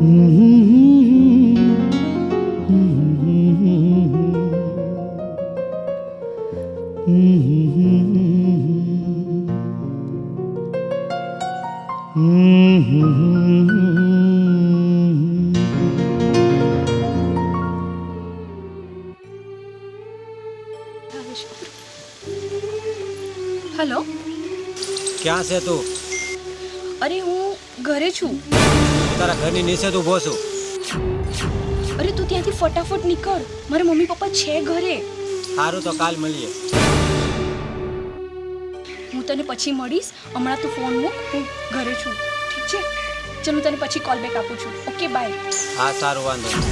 Hello, ક્યાં છે તું? अरे હું ઘરે છું. તારા ઘરની નીચે તું ઉભો છું. અરે તું ત્યાંથી ફટાફટ નીકળ, મારા મમ્મી પપ્પા છે ઘરે. સારું તો કાલ મળીએ. હું તને પછી મળીશ. હમણાં તું ફોન મૂક, હું ઘરે છું. ઠીક છે? ચલ હું તને પછી કોલ બેક આપું છું. Okay bye. હા સારું, વાંધો નહીં.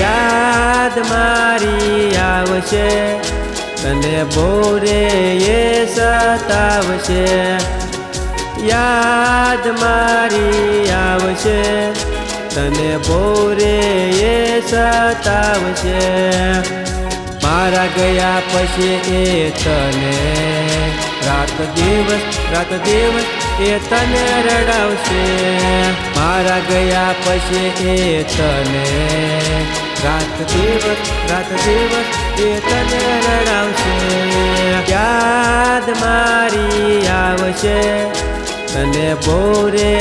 યાદ મારી આવશે તને બોરે એ સતાવશે. યાદ મારી આવશે તને બોરે એ સતાવશે. મારા ગયા પછી એ તને રાત દિવસ એ તને રડાવશે. મારા ગયા પછી એ તને રાત દિવસ એ તને રડાવશે. યાદ મારી આવશે તને બોરે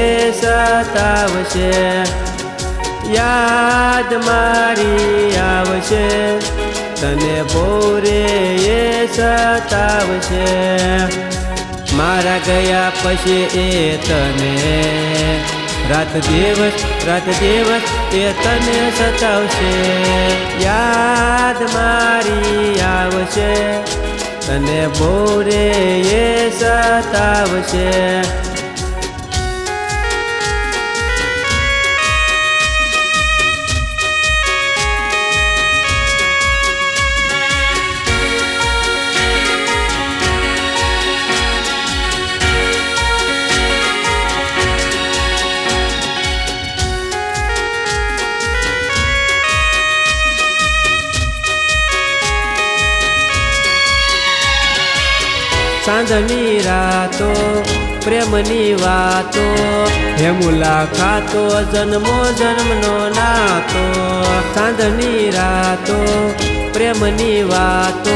એ સતાવશે. યાદ મારી આવશે તને બોરે એ સતાવશે. મારા ગયા પછી એ તને રાત દિવસ એ તને સતાવશે. યાદ મારી આવશે તને બોરે એ સતાવશે. સાંજની રાતો પ્રેમની વાતો હે મુલાકાતો જન્મો જન્મનો નાતો. સાંજની રાતો પ્રેમની વાતો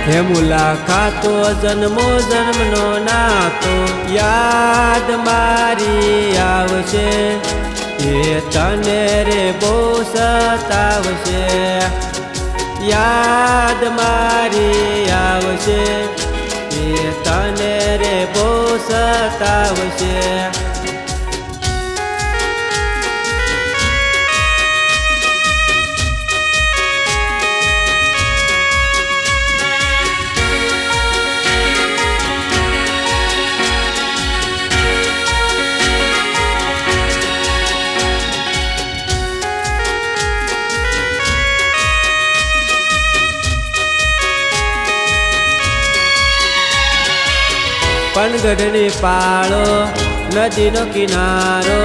હે મુલાકાતો જન્મો જન્મનો નાતો. યાદ મારી આવશે એ તને રે બહુ સતાવશે. યાદ મારી આવશે એ તને રે બહુ સતાવશે. પનગઢની પાળો નદીનો કિનારો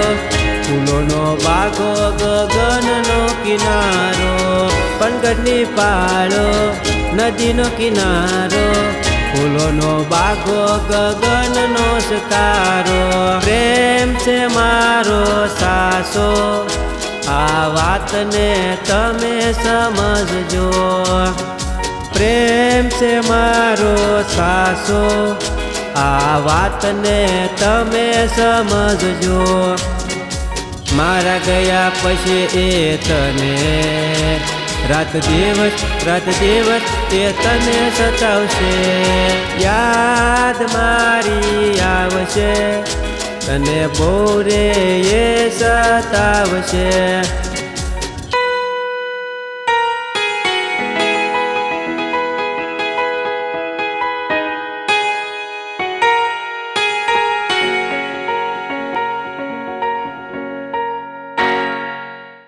ફૂલોનો બાગો ગગનનો કિનારો. પનગઢની પાળો નદીનો કિનારો ફૂલોનો બાગો ગગનનો સિતારો. પ્રેમ છે મારો સાસો આ વાતને તમે સમજજો. પ્રેમ છે મારો સાસો આ વાતને તમે સમજજો. મારા ગયા પછી એ તને રાત દિવસ એ તને સતાવશે. યાદ મારી આવશે તને બોરે એ સતાવશે.